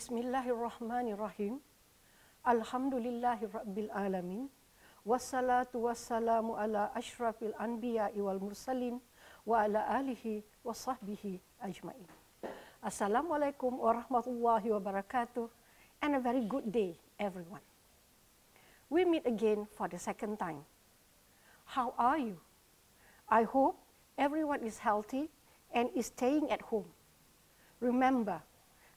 Bismillahirrahmanirrahim. Alhamdulillahirabbil alamin. Wassalatu wassalamu ala asyrafil anbiya'i wal mursalin wa ala alihi wa sahbihi ajma'in. Assalamualaikum warahmatullahi wabarakatuh, and a very good day, everyone. We meet again for the second time. How are you? I hope everyone is healthy and is staying at home. Remember,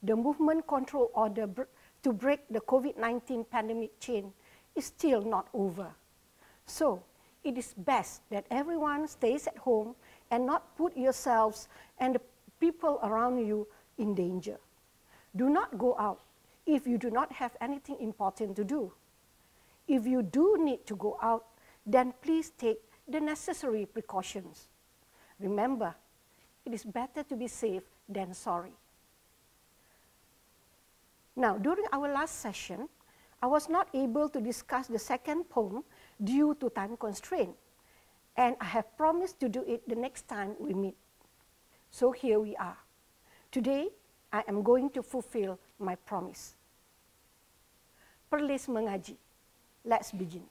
the movement control order to break the COVID-19 pandemic chain is still not over. So, it is best that everyone stays at home and not put yourselves and the people around you in danger. Do not go out if you do not have anything important to do. If you do need to go out, then please take the necessary precautions. Remember, it is better to be safe than sorry. Now, during our last session, I was not able to discuss the second poem due to time constraint, and I have promised to do it the next time we meet. So here we are. Today, I am going to fulfill my promise. Perlis mengaji. Let's begin.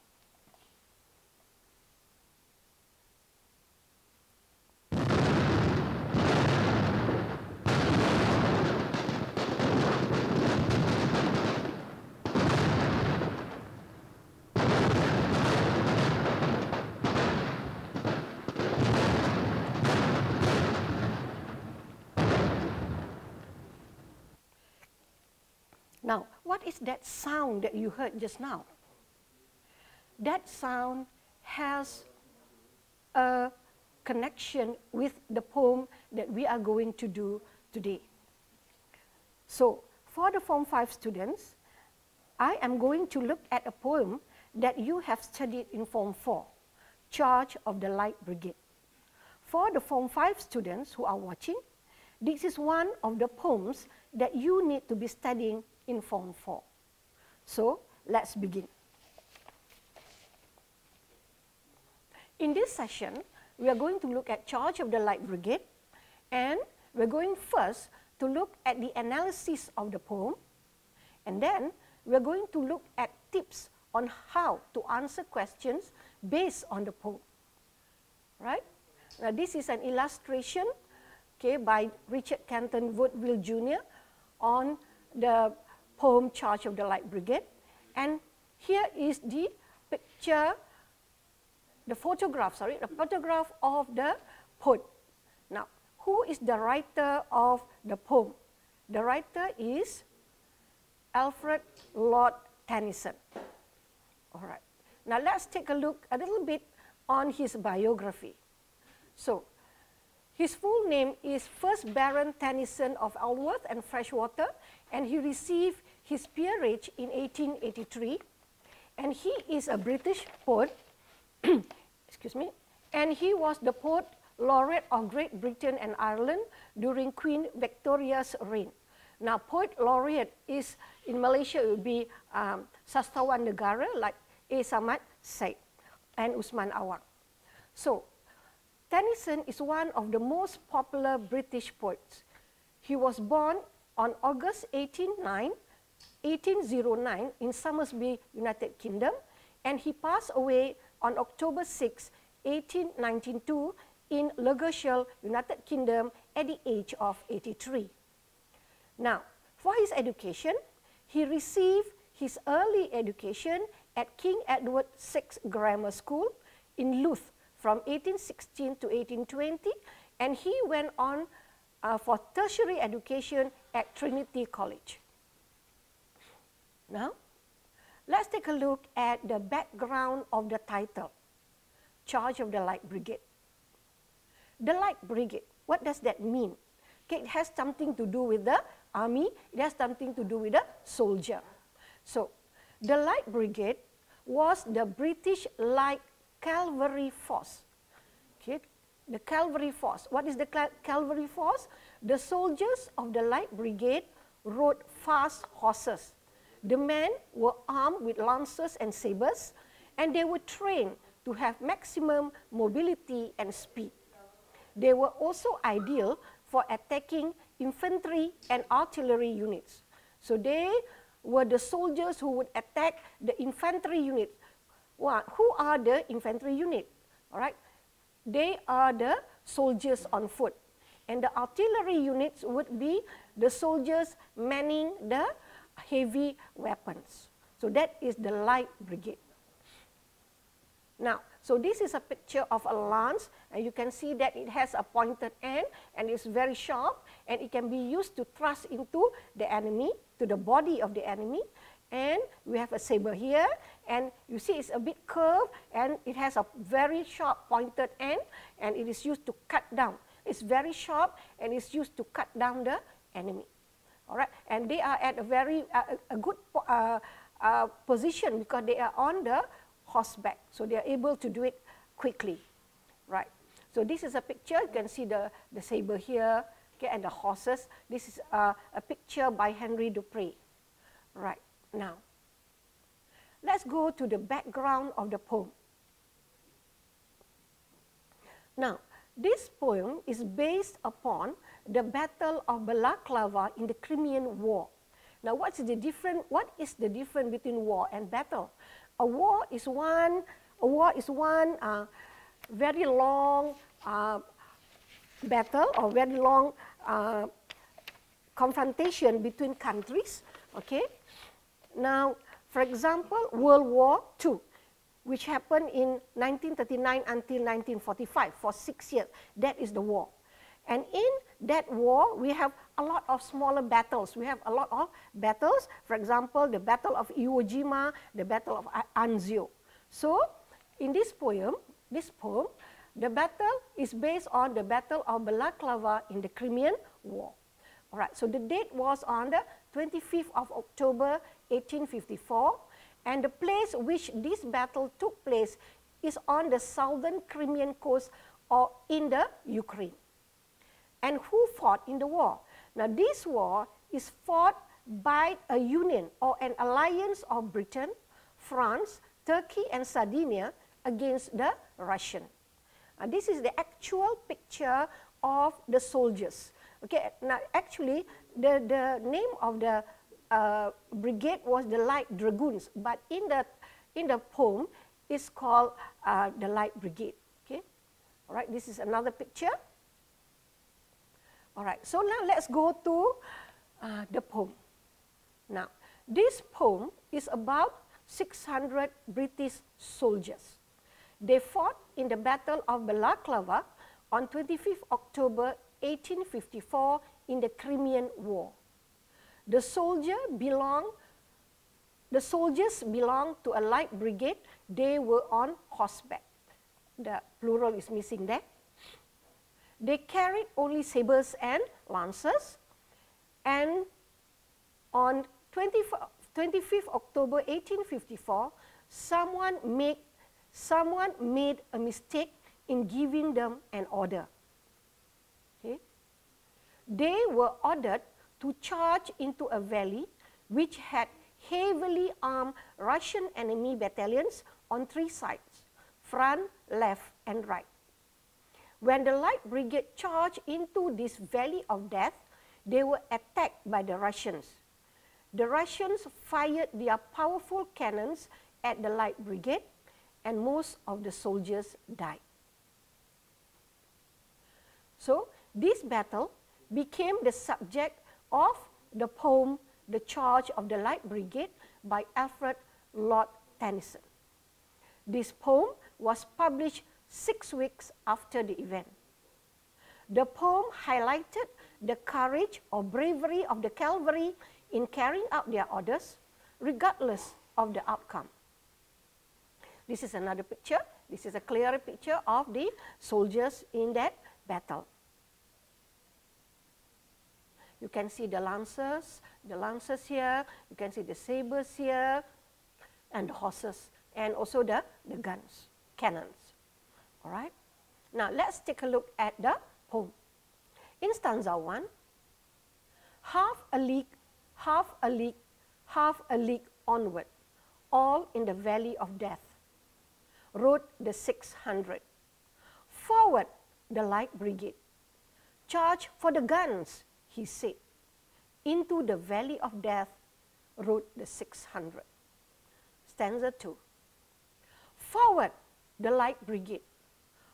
Now, what is that sound that you heard just now? That sound has a connection with the poem that we are going to do today. So, for the Form 5 students, I am going to look at a poem that you have studied in Form 4, Charge of the Light Brigade. For the Form 5 students who are watching, this is one of the poems that you need to be studying in Form 4. So, let's begin. In this session, we are going to look at Charge of the Light Brigade, and we're going first to look at the analysis of the poem, and then we're going to look at tips on how to answer questions based on the poem. Right? Now, this is an illustration, okay, by Richard Canton Woodville Jr. on the poem Charge of the Light Brigade, and here is the picture, the photograph of the poet. Now, who is the writer of the poem? The writer is Alfred Lord Tennyson. All right. Now, let's take a look a little bit on his biography. So, his full name is 1st Baron Tennyson of Alworth and Freshwater, and he received his peerage in 1883. And he is a British poet, excuse me, and he was the poet laureate of Great Britain and Ireland during Queen Victoria's reign. Now, poet laureate is, in Malaysia, it would be Sastawan Negara, like A. Samad Said and Usman Awang. So, Tennyson is one of the most popular British poets. He was born on August 1809 in Somersby, United Kingdom, and he passed away on October 6, 1892 in Lancashire, United Kingdom at the age of 83. Now, for his education, he received his early education at King Edward VI Grammar School in Louth, from 1816 to 1820, and he went on for tertiary education at Trinity College. Now, let's take a look at the background of the title, Charge of the Light Brigade. The Light Brigade, what does that mean? Okay, it has something to do with the army, it has something to do with the soldier. So, the Light Brigade was the British Light Cavalry Force. Okay, the cavalry force. What is the cavalry force? The soldiers of the Light Brigade rode fast horses. The men were armed with lances and sabers, and they were trained to have maximum mobility and speed. They were also ideal for attacking infantry and artillery units. So they were the soldiers who would attack the infantry unit. Who are the infantry unit? All right, they are the soldiers on foot, and the artillery units would be the soldiers manning the heavy weapons. So that is the light brigade. Now, so this is a picture of a lance, and you can see that it has a pointed end and it's very sharp, and it can be used to thrust into the enemy, to the body of the enemy. And we have a saber here, and you see it's a bit curved, and it has a very sharp pointed end, and it is used to cut down. It's very sharp, and it's used to cut down the enemy. All right, and they are at a very good position because they are on the horseback, so they are able to do it quickly, right? So this is a picture. You can see the saber here, okay, and the horses. This is a picture by Henry Dupré, right? Now, let's go to the background of the poem. Now, this poem is based upon the Battle of Balaclava in the Crimean War. Now, what is the difference between war and battle? A war is one very long battle or very long confrontation between countries. Okay. Now, for example, World War II, which happened in 1939 until 1945 for 6 years. That is the war. And in that war, we have a lot of smaller battles. We have a lot of battles. For example, the Battle of Iwo Jima, the Battle of Anzio. So, in this poem, the battle is based on the Battle of Balaclava in the Crimean War. All right. So the date was on the 25th of October, 1854, and the place which this battle took place is on the southern Crimean coast or in the Ukraine. And who fought in the war? Now, this war is fought by a union or an alliance of Britain, France, Turkey, and Sardinia against the Russian. This is the actual picture of the soldiers. Okay, now actually, the name of the brigade was the Light Dragoons, but in the poem, it's called the Light Brigade. Okay, all right. This is another picture. All right, so now let's go to the poem. Now, this poem is about 600 British soldiers. They fought in the Battle of Balaclava on 25th October 1854 in the Crimean War. The soldiers belonged to a light brigade. They were on horseback. The plural is missing there. They carried only sabers and lances, and on 25th October 1854, someone made a mistake in giving them an order. Okay. They were ordered to charge into a valley which had heavily armed Russian enemy battalions on 3 sides, front, left, and right. When the Light Brigade charged into this valley of death, they were attacked by the Russians. The Russians fired their powerful cannons at the Light Brigade, and most of the soldiers died. So, this battle became the subject of the poem The Charge of the Light Brigade by Alfred Lord Tennyson. This poem was published 6 weeks after the event. The poem highlighted the courage or bravery of the cavalry in carrying out their orders, regardless of the outcome. This is another picture. This is a clearer picture of the soldiers in that battle. You can see the lancers here, you can see the sabers here, and the horses, and also the guns, cannons. All right. Now, let's take a look at the poem. In stanza 1, half a league, half a league, half a league onward, all in the valley of death, rode the 600. Forward, the Light Brigade. Charge for the guns, he said. Into the valley of death rode the 600. Stanza 2. Forward the light brigade.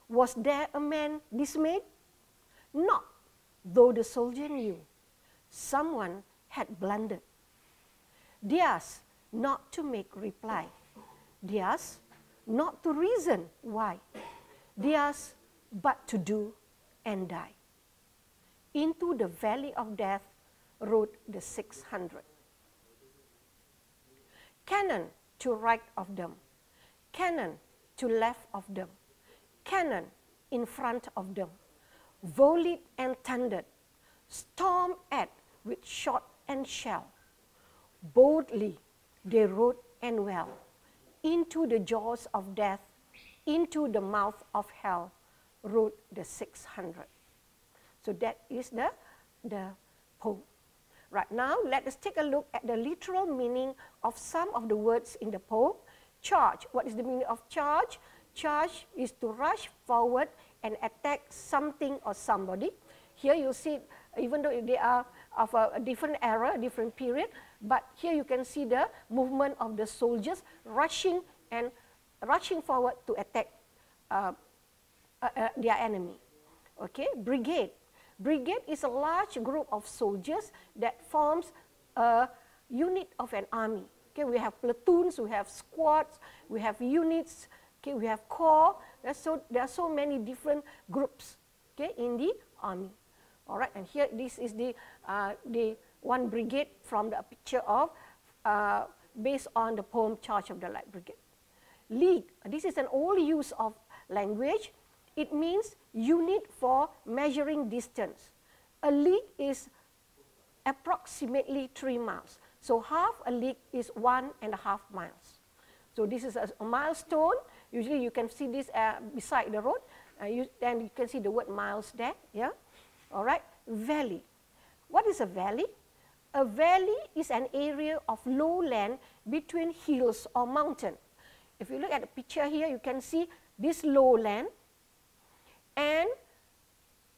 Was there a man dismayed? Not, though the soldier knew someone had blundered. Theirs not to make reply, theirs not to reason why, theirs but to do and die. Into the valley of death rode the 600. Cannon to right of them, cannon to left of them, cannon in front of them, volleyed and thundered, stormed at with shot and shell. Boldly they rode and well, into the jaws of death, into the mouth of hell, rode the 600. So that is the poem. Right now, let us take a look at the literal meaning of some of the words in the poem. Charge. What is the meaning of charge? Charge is to rush forward and attack something or somebody. Here you see, even though they are of a different era, different period, but here you can see the movement of the soldiers rushing forward to attack their enemy. Okay, brigade. Brigade is a large group of soldiers that forms a unit of an army. Okay, we have platoons, we have squads, we have units, okay, we have corps. There are so many different groups, okay, in the army. All right, and here this is the one brigade from the picture of based on the poem Charge of the Light Brigade. League. This is an old use of language. It means unit for measuring distance. A league is approximately 3 miles. So half a league is 1.5 miles. So this is a milestone. Usually you can see this beside the road. Then you can see the word miles there. Yeah. All right. Valley. What is a valley? A valley is an area of lowland between hills or mountain. If you look at the picture here, you can see this lowland. And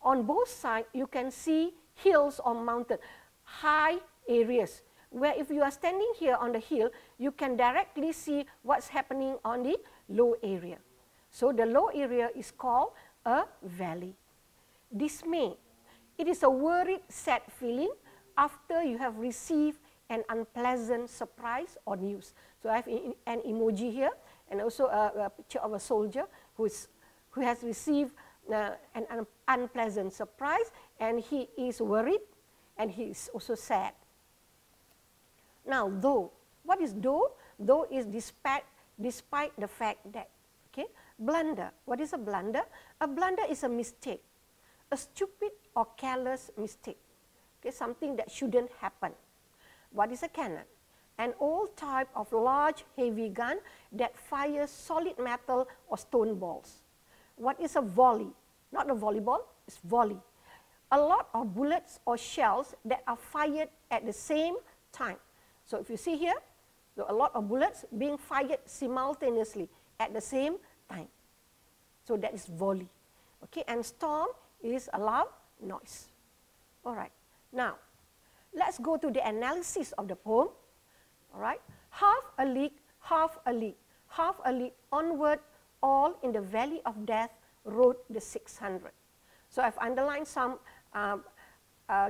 on both sides, you can see hills or mountain, high areas, where if you are standing here on the hill, you can directly see what's happening on the low area. So the low area is called a valley. Dismay. It is a worried, sad feeling after you have received an unpleasant surprise or news. So I have an emoji here, and also a picture of a soldier who has received an unpleasant surprise, and he is worried and he is also sad. Now, though, what is though? Though is despite the fact that, okay, blunder. What is a blunder? A blunder is a mistake, a stupid or careless mistake, okay, something that shouldn't happen. What is a cannon? An old type of large heavy gun that fires solid metal or stone balls. What is a volley? Not a volleyball, it's volley. A lot of bullets or shells that are fired at the same time. So if you see here, so a lot of bullets being fired simultaneously at the same time. So that is volley. Okay, and storm is a loud noise. All right, now let's go to the analysis of the poem. All right, half a league, half a league, half a league onward, all in the valley of death rode the 600. So I've underlined some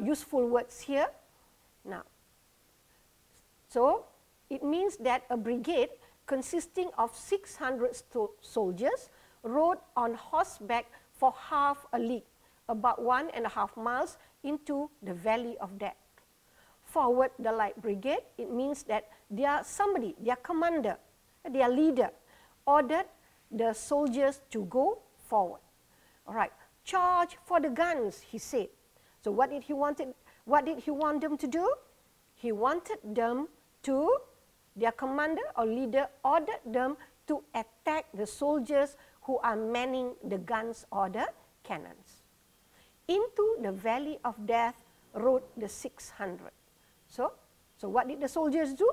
useful words here. Now, so it means that a brigade consisting of 600 soldiers rode on horseback for half a league, about 1.5 miles into the valley of death. Forward the light brigade, it means that their commander, their leader, ordered the soldiers to go forward. All right, charge for the guns, he said. So what did he want them to do? He wanted them to, their commander or leader ordered them to attack the soldiers who are manning the guns or the cannons. Into the valley of death rode the 600. So what did the soldiers do?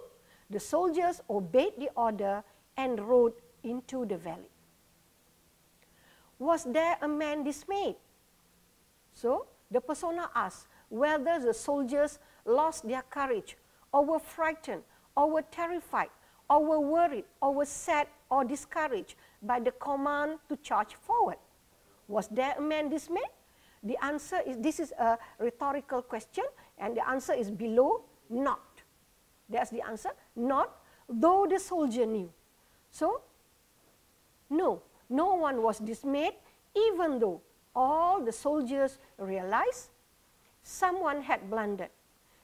The soldiers obeyed the order and rode into the valley. Was there a man dismayed? So the persona asks whether the soldiers lost their courage, or were frightened, or were terrified, or were worried, or were sad or discouraged by the command to charge forward? Was there a man dismayed? The answer is, this is a rhetorical question, and the answer is below, not. That's the answer, not, though the soldier knew. So, no, no one was dismayed, even though all the soldiers realized someone had blundered,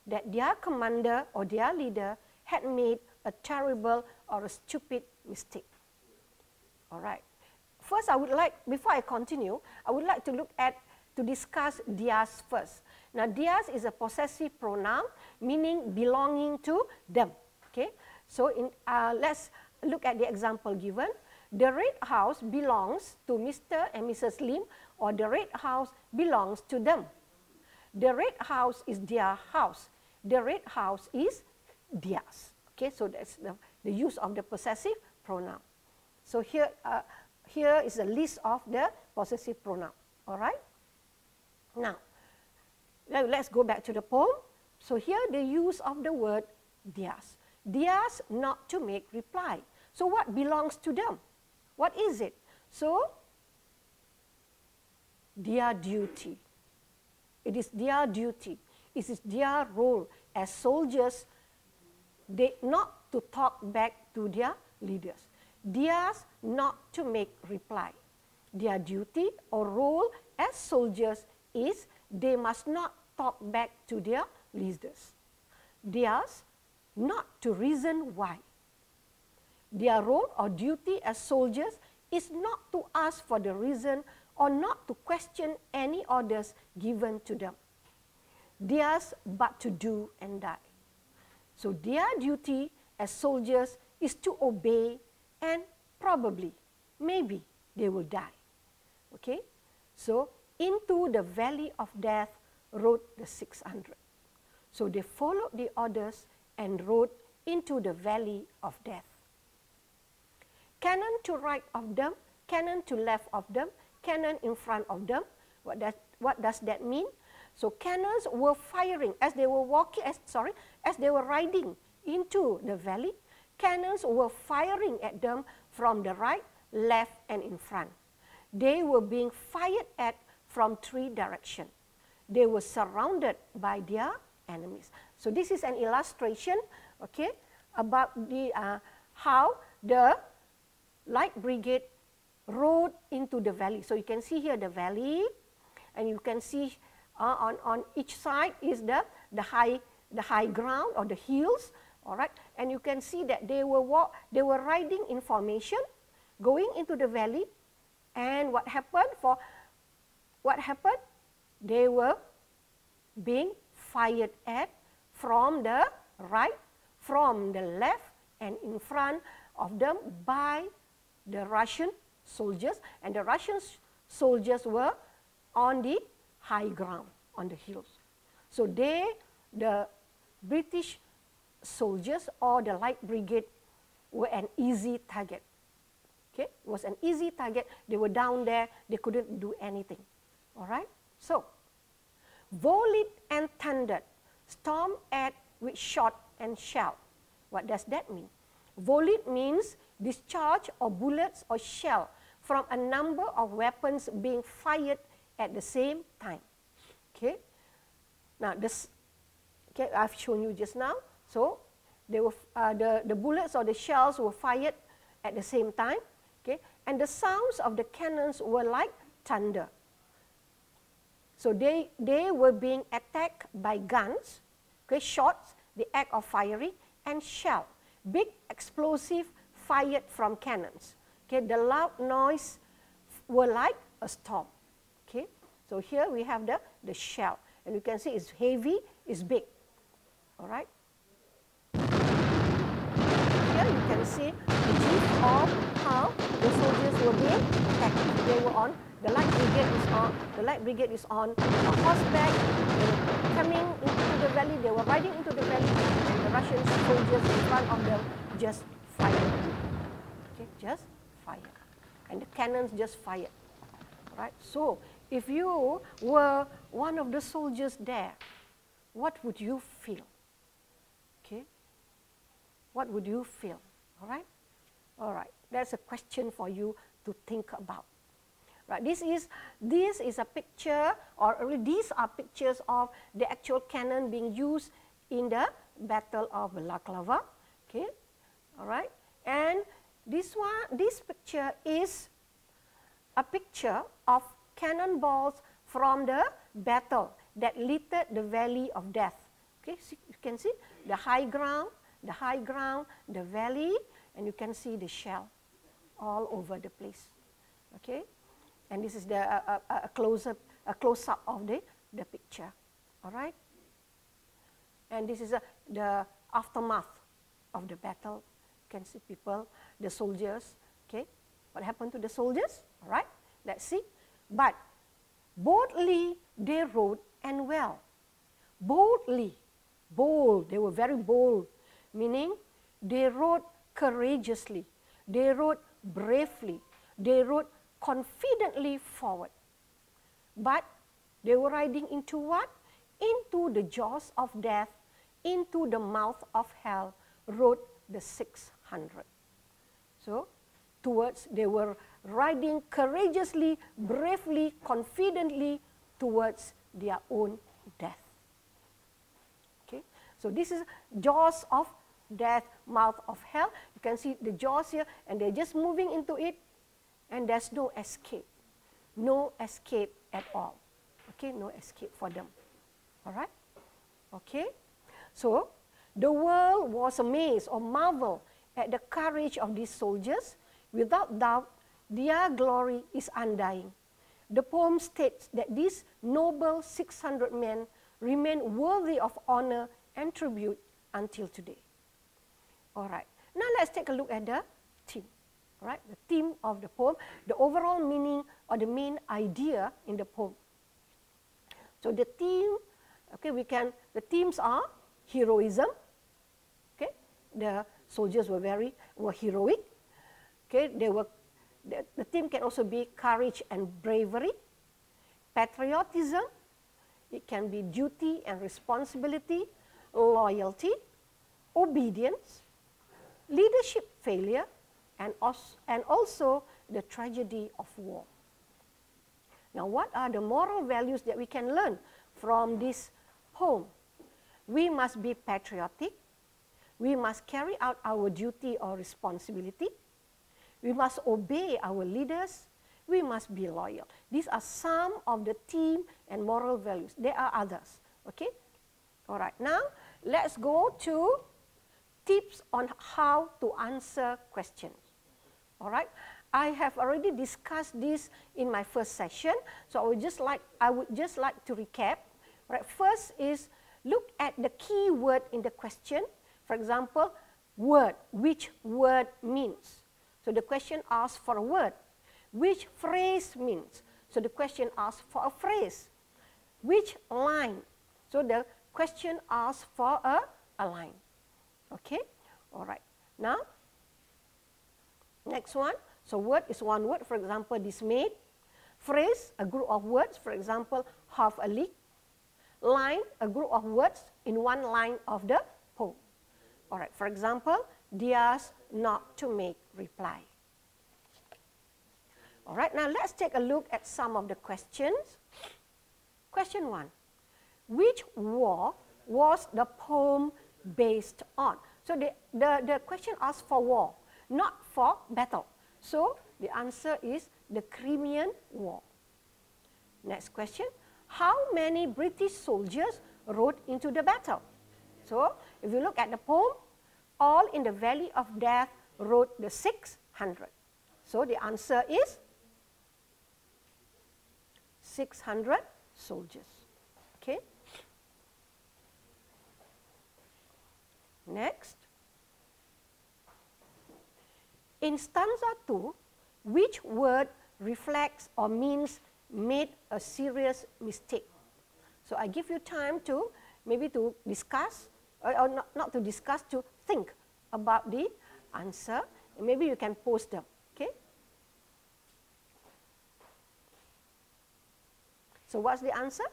that their commander or their leader had made a terrible or a stupid mistake. All right. First, I would like, before I continue, I would like to look at, to discuss theirs first. Now, theirs is a possessive pronoun, meaning belonging to them. Okay. So, let's look at the example given. The red house belongs to Mr. and Mrs. Lim, or the red house belongs to them. The red house is their house. The red house is theirs. Okay, so that's the use of the possessive pronoun. So here, here is a list of the possessive pronoun. All right. Now, let's go back to the poem. So here the use of the word theirs. Theirs not to make reply. So what belongs to them? What is it? So, their duty. It is their duty. It is their role as soldiers, they not to talk back to their leaders. Theirs not to make reply. Their duty or role as soldiers is they must not talk back to their leaders. Theirs not to reason why. Their role or duty as soldiers is not to ask for the reason or not to question any orders given to them. Theirs but to do and die. So their duty as soldiers is to obey, and probably, maybe they will die. Okay? So, into the valley of death rode the 600. So they followed the orders and rode into the valley of death. Cannon to right of them, cannon to left of them, cannon in front of them. What does that mean? So cannons were firing as they were walking, as they were riding into the valley. Cannons were firing at them from the right, left, and in front. They were being fired at from 3 directions. They were surrounded by their enemies. So this is an illustration, okay, about the how the Light Brigade rode into the valley. So you can see here the valley, and you can see on each side is the high ground or the hills. All right, and you can see that they were riding in formation, going into the valley, and what happened? They were being fired at from the right, from the left, and in front of them by the Russian soldiers, and the Russian soldiers were on the high ground, on the hills. So the British soldiers or the Light Brigade were an easy target. Okay, it was an easy target. They were down there, they couldn't do anything. All right, so volleyed and thundered, stormed at with shot and shell. What does that mean? Volleyed means discharge of bullets or shell from a number of weapons being fired at the same time. Okay, now this, okay, I've shown you just now. So they were the bullets or the shells were fired at the same time. Okay, and the sounds of the cannons were like thunder. So they were being attacked by guns, okay, shots, the act of firing, and shell, big explosive fired from cannons. Okay, the loud noise were like a storm. Okay, so here we have the shell, and you can see it's heavy, it's big. All right. Here you can see the gist of how the soldiers were being attacked. They were on, the Light Brigade is on a horseback, coming into the valley. They were riding into the valley, and the Russian soldiers in front of them just fired. Okay, just fired, and the cannons just fired. Right. So if you were one of the soldiers there, what would you feel? Okay, what would you feel? All right, all right. That's a question for you to think about. Right. This is a picture, or these are pictures of the actual cannon being used in the Battle of Balaclava. Okay, all right. And this picture is a picture of cannonballs from the battle that littered the Valley of Death. Okay, see, you can see the high ground, the valley, and you can see the shell all over the place. Okay, and this is a close-up of the picture. All right, and this is the aftermath of the battle. You can see people, the soldiers. Okay, what happened to the soldiers? All right, let's see. But boldly they rode and well. Boldly, bold. They were very bold, meaning they rode courageously. They rode bravely. They rode confidently forward. But they were riding into what? Into the jaws of death, into the mouth of hell, rode the 600. So, they were riding courageously, bravely, confidently towards their own death. Okay, so this is jaws of death, mouth of hell. You can see the jaws here, and they're just moving into it, and there's no escape. No escape at all. Okay, no escape for them. All right? Okay, so the world was amazed or marveled at the courage of these soldiers. Without doubt, their glory is undying. The poem states that these noble 600 men remain worthy of honor and tribute until today. All right, now let's take a look at the theme. All right, the theme of the poem, the overall meaning or the main idea in the poem. So the theme, okay, the themes are heroism. Okay, the soldiers were heroic. Okay, the theme can also be courage and bravery, patriotism. It can be duty and responsibility, loyalty, obedience, leadership failure, and also the tragedy of war. Now, what are the moral values that we can learn from this poem? We must be patriotic. We must carry out our duty or responsibility. We must obey our leaders. We must be loyal. These are some of the theme and moral values. There are others. Okay? All right. Now, let's go to tips on how to answer questions. All right? I have already discussed this in my first session, so I would just like to recap. Right? First is look at the key word in the question. For example, word. Which word means? So the question asks for a word. Which phrase means? So the question asks for a phrase. Which line? So the question asks for a line. Okay? All right. Now, next one. So word is one word, for example, dismayed. Phrase, a group of words, for example, half a league. Line, a group of words in one line of the poem. All right, for example, theirs not to make reply. All right, now let's take a look at some of the questions. Question 1. Which war was the poem based on? So the question asks for war, not for battle. So the answer is the Crimean War. Next question. How many British soldiers rode into the battle? So if you look at the poem, all in the Valley of Death rode the 600. So the answer is 600 soldiers. Okay. Next. In stanza 2, which word reflects or means made a serious mistake? So I give you time to maybe to discuss, or not to discuss, to think about the answer. And maybe you can post them, okay? So what's the answer?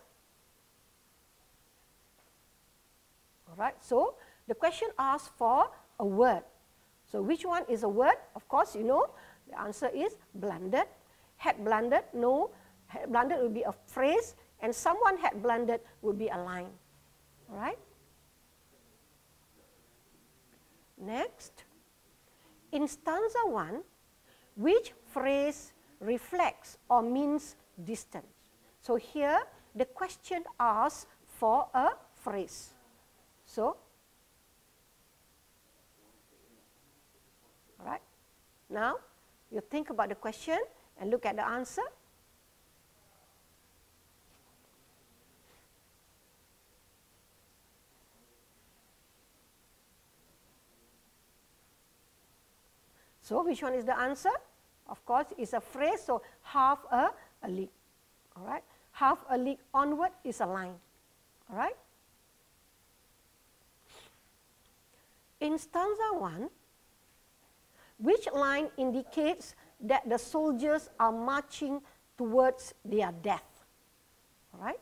Alright, so the question asks for a word. So which one is a word? Of course, you know, the answer is blundered. Had blundered, no. Had blundered would be a phrase, and someone had blundered would be a line. Alright? Next, in stanza 1, which phrase reflects or means distance? So here, the question asks for a phrase. So, all right. Now, you think about the question and look at the answer. So, which one is the answer? Of course, it's a phrase, so half a league. All right? Half a league onward is a line. All right? In stanza 1, which line indicates that the soldiers are marching towards their death? All right?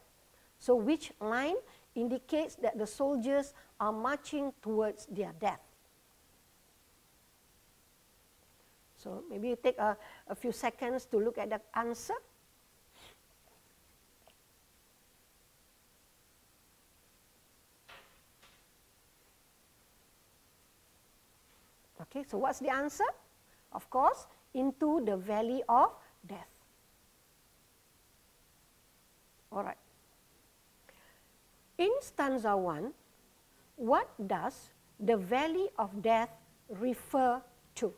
So, which line indicates that the soldiers are marching towards their death? So, maybe you take a few seconds to look at the answer. Okay, so what's the answer? Of course, into the valley of death. All right. In stanza 1, what does the valley of death refer to?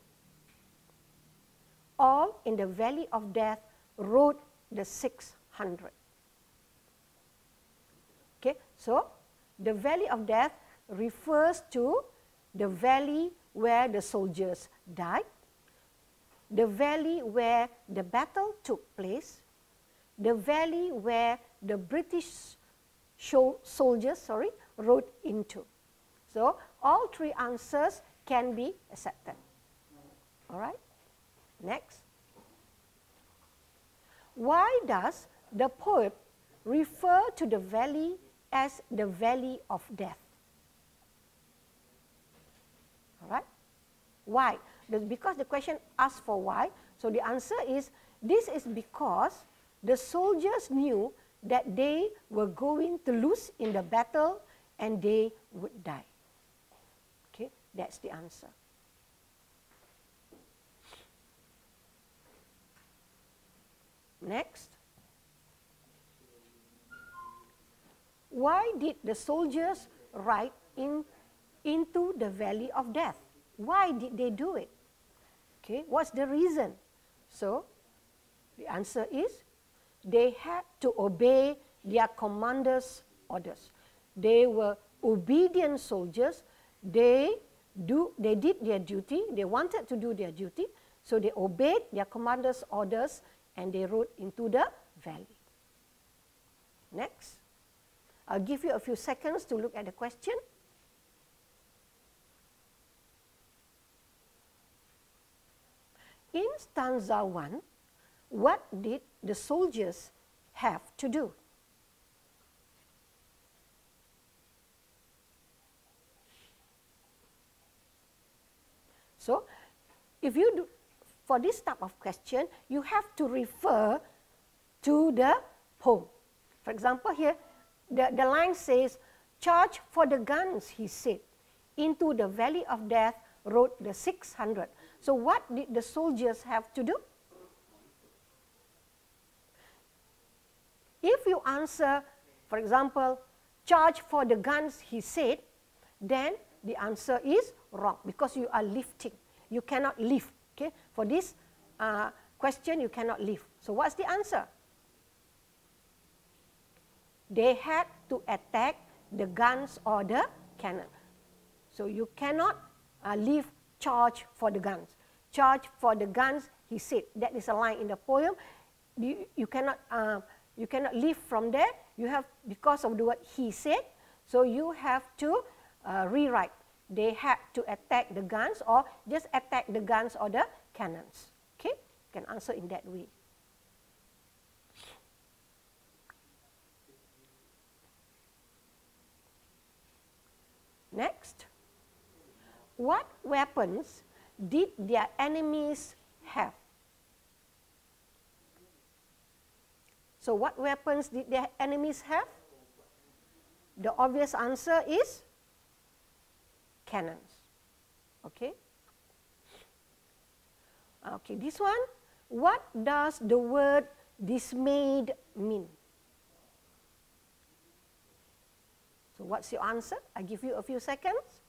All in the valley of death rode the 600. Okay, so the valley of death refers to the valley where the soldiers died, the valley where the battle took place, the valley where the British soldiers rode into. So, all three answers can be accepted. All right? Next. Why does the poet refer to the valley as the valley of death? All right? Why? Because the question asks for why. So the answer is, this is because the soldiers knew that they were going to lose in the battle and they would die. Okay, that's the answer. Next. Why did the soldiers ride into the valley of death? Why did they do it? Okay, what's the reason? So, the answer is, they had to obey their commander's orders. They were obedient soldiers. They did their duty. They wanted to do their duty. So, they obeyed their commander's orders and they rode into the valley. Next. I'll give you a few seconds to look at the question. In stanza 1, what did the soldiers have to do? So, if you do, for this type of question, you have to refer to the poem. For example, here, the line says, "Charge for the guns," he said. "Into the valley of death rode the 600. So what did the soldiers have to do? If you answer, for example, "Charge for the guns," he said, then the answer is wrong because you are lifting. You cannot lift. Okay? For this question, you cannot lift. So what's the answer? They had to attack the guns or the cannon. So you cannot leave "charge for the guns." "Charge for the guns," he said. That is a line in the poem. You cannot leave from there. You have, because of the word "he said," so you have to rewrite. They had to attack the guns, or just attack the guns or the cannons. Okay? You can answer in that way. what weapons did their enemies have? So what weapons did their enemies have? The obvious answer is cannons. Okay. Okay, this one. What does the word dismayed mean? So what's your answer? I give you a few seconds.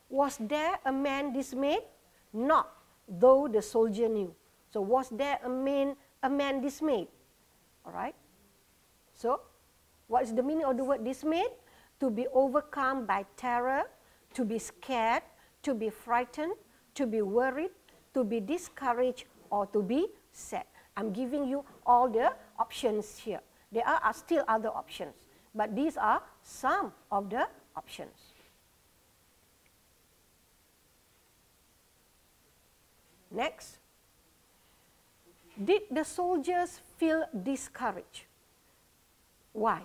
Was there a man dismayed? Not, though the soldier knew. So was there a man dismayed? All right. So what is the meaning of the word dismayed? To be overcome by terror, to be scared, to be frightened, to be worried, to be discouraged, or to be sad. I'm giving you all the options here. There are still other options, but these are some of the options. Next. Did the soldiers feel discouraged? Why?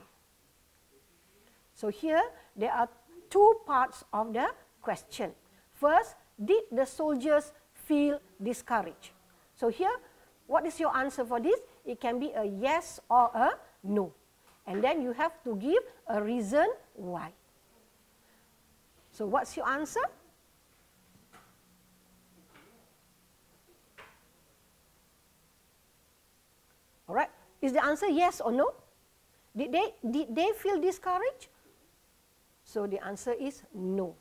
So here there are two parts of the question. First, did the soldiers feel discouraged? So here, what is your answer for this? It can be a yes or a no. And then you have to give a reason why. So what's your answer? All right. Is the answer yes or no? Did they feel discouraged? So the answer is no.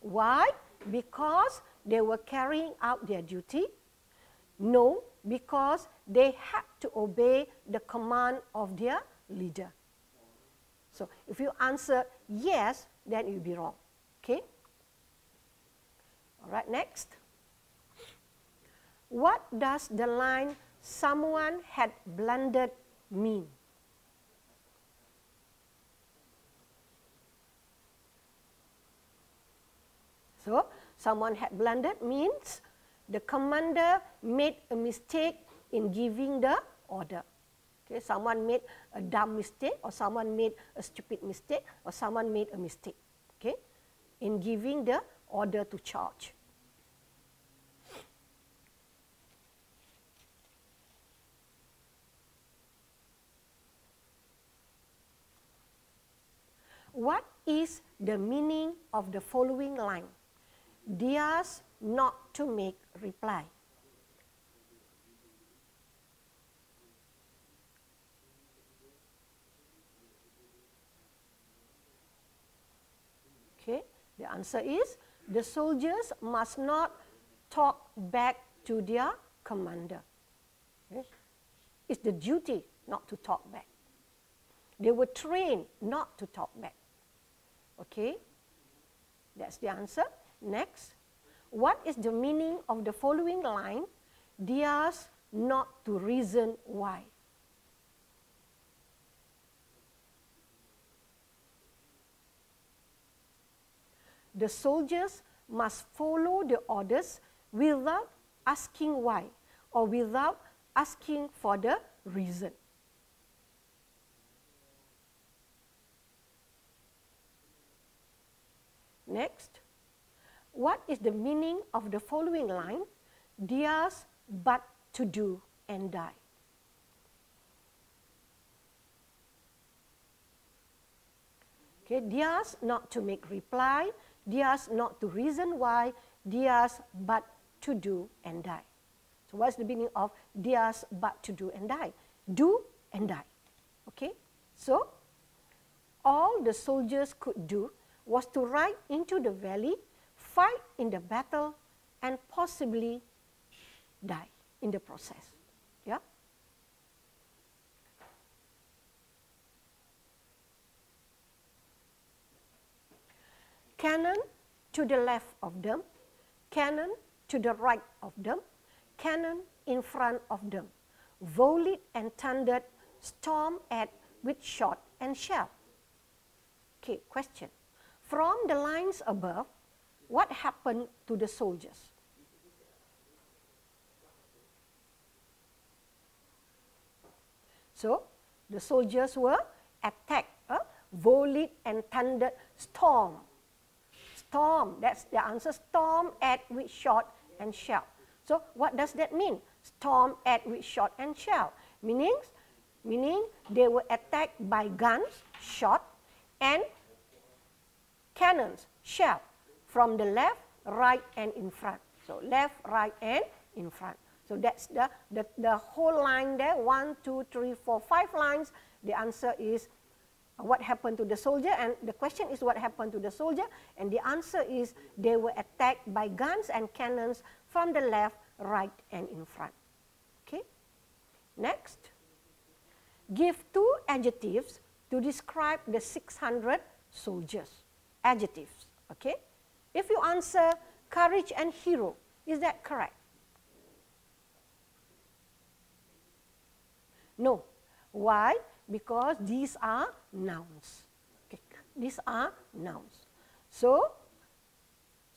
Why? Because they were carrying out their duty. No, because they had to obey the command of their leader. So if you answer yes, then you'll be wrong. Okay? All right, next. What does the line "someone had blundered" mean? So, someone had blundered means the commander made a mistake in giving the order. Okay, someone made a dumb mistake, or someone made a stupid mistake, or someone made a mistake, okay, in giving the order to charge. What is the meaning of the following line? Theirs not to make reply. Okay, the answer is the soldiers must not talk back to their commander. Okay? It's the duty not to talk back. They were trained not to talk back. Okay, that's the answer. Next, what is the meaning of the following line? Theirs not to reason why. The soldiers must follow the orders without asking why, or without asking for the reason. Next, what is the meaning of the following line? Theirs but to do and die. Okay, theirs not to make reply, theirs not to reason why, theirs but to do and die. So what's the meaning of theirs but to do and die? Do and die. Okay, so all the soldiers could do was to ride into the valley, fight in the battle, and possibly die in the process. Yeah? Cannon to the left of them, cannon to the right of them, cannon in front of them, volleyed and thundered, stormed at with shot and shell. Okay, question. From the lines above, what happened to the soldiers? So, the soldiers were attacked, violent and thundered storm. Storm, that's the answer, storm at with shot and shell. So, what does that mean? Storm at with shot and shell. Meaning they were attacked by guns, shot, and cannons, shell, from the left, right, and in front. So, left, right, and in front. So, that's the whole line there, 1, 2, 3, 4, 5 lines. The answer is what happened to the soldier, and the question is what happened to the soldier, and the answer is they were attacked by guns and cannons from the left, right, and in front. Okay. Next, give 2 adjectives to describe the 600 soldiers. Adjectives. Okay. If you answer courage and hero, is that correct? No. Why? Because these are nouns. Okay. These are nouns. So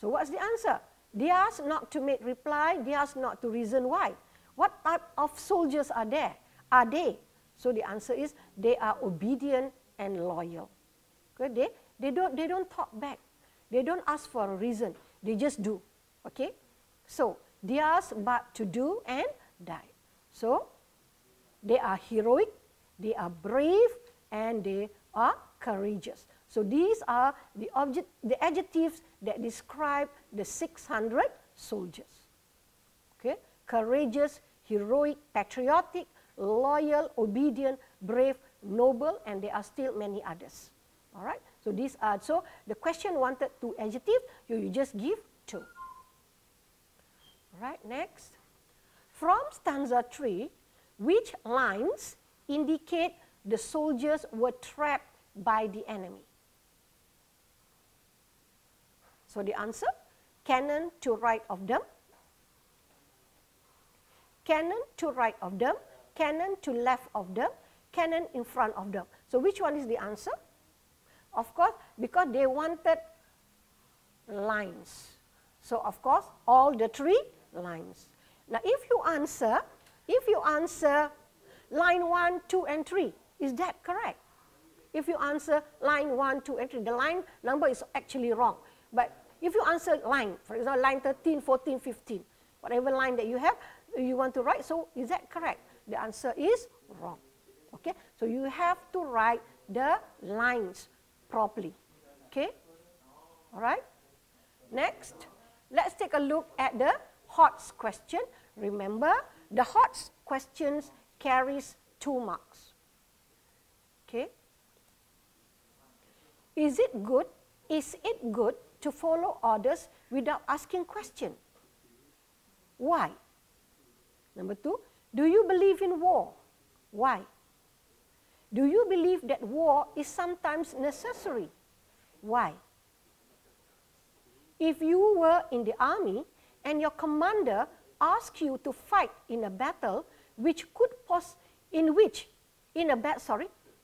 what's the answer? They asked not to make reply, they asked not to reason why. What type of soldiers are there? Are they? So the answer is they are obedient and loyal. Okay? They don't talk back. They don't ask for a reason. They just do. Okay? So they ask but to do and die. So they are heroic, they are brave, and they are courageous. So these are the adjectives that describe the 600 soldiers. Okay? Courageous, heroic, patriotic, loyal, obedient, brave, noble, and there are still many others. All right? So these are, so the question wanted 2 adjectives, you just give 2. All right, next. From stanza 3, which lines indicate the soldiers were trapped by the enemy? So the answer, cannon to right of them, cannon to right of them, cannon to left of them, cannon in front of them. So which one is the answer? Of course, because they wanted lines. So of course, all the 3 lines. Now if you answer line 1, 2, and 3, is that correct? If you answer line 1, 2, and 3, the line number is actually wrong. But if you answer line, for example, line 13, 14, 15, whatever line that you have, you want to write, so is that correct? The answer is wrong. Okay, so you have to write the lines properly. Okay, all right. Next, let's take a look at the HOTS question. Remember, the HOTS questions carries 2 marks. Okay. Is it good to follow orders without asking question? Why? Number 2, do you believe in war? Why? Do you believe that war is sometimes necessary? Why? If you were in the army and your commander asked you to fight in a battle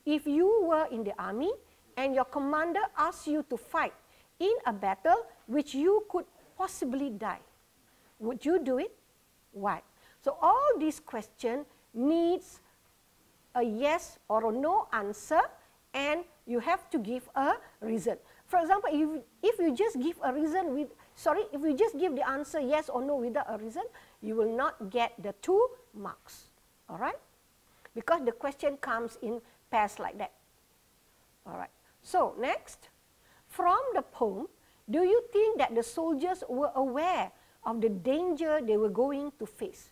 if you were in the army and your commander asked you to fight in a battle which you could possibly die, would you do it? Why? So all these questions needs a yes or a no answer, and you have to give a reason. For example, if you just give a reason if you just give the answer yes or no without a reason, you will not get the 2 marks. All right? Because the question comes in pairs like that. All right. So next, from the poem, do you think that the soldiers were aware of the danger they were going to face?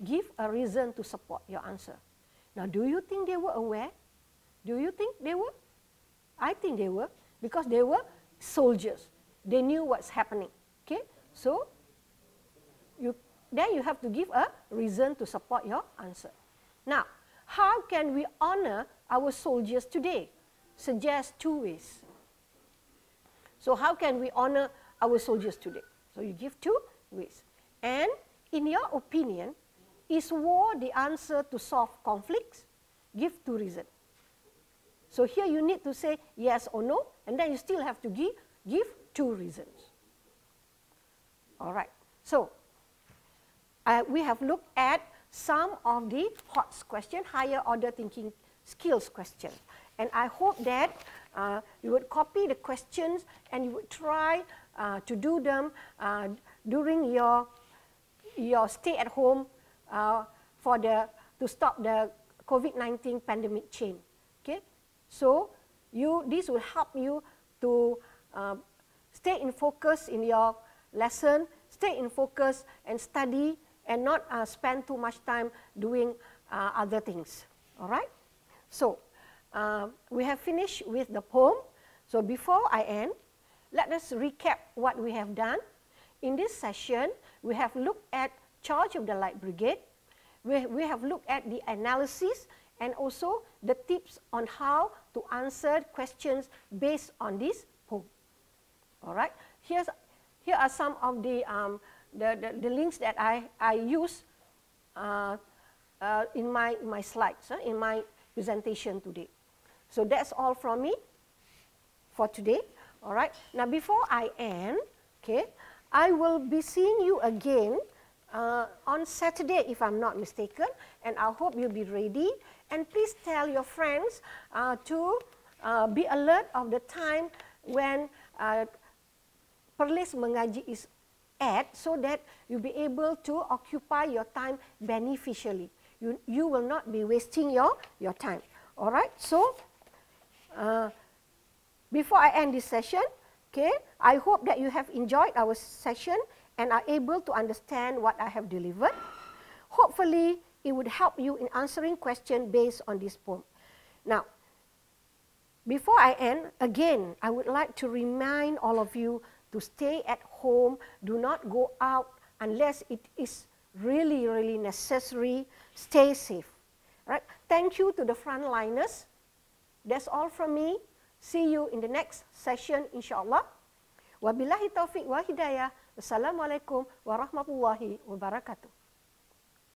Give a reason to support your answer. Now, do you think they were aware? Do you think they were? I think they were, because they were soldiers. They knew what's happening. Okay? So, then you have to give a reason to support your answer. Now, how can we honor our soldiers today? Suggest 2 ways. So, how can we honor our soldiers today? So, you give 2 ways. And in your opinion, is war the answer to solve conflicts? Give 2 reasons. So here you need to say yes or no, and then you still have to give 2 reasons. All right. So we have looked at some of the HOTS question, higher order thinking skills question. And I hope that you would copy the questions and you would try to do them during your stay at home to stop the COVID-19 pandemic chain. Okay, so this will help you to stay in focus in your lesson, stay in focus and study, and not spend too much time doing other things. All right. So we have finished with the poem. So before I end, let us recap what we have done. In this session, we have looked at Charge of the Light Brigade. We have looked at the analysis and also the tips on how to answer questions based on this poem. All right. Here are some of the links that I use in my slides, in my presentation today. So that's all from me for today. All right. Now before I end, okay, I will be seeing you again on Saturday, if I'm not mistaken, and I hope you'll be ready. And please tell your friends to be alert of the time when Perlis Mengaji is at, so that you'll be able to occupy your time beneficially. You will not be wasting your time. All right. So before I end this session, okay, I hope that you have enjoyed our session and are able to understand what I have delivered. Hopefully, it would help you in answering questions based on this poem. Now, before I end, again, I would like to remind all of you to stay at home. Do not go out unless it is really, really necessary. Stay safe. Right? Thank you to the frontliners. That's all from me. See you in the next session, insyaAllah. Wabillahi taufiq wa hidayah. Wassalamualaikum warahmatullahi wabarakatuh.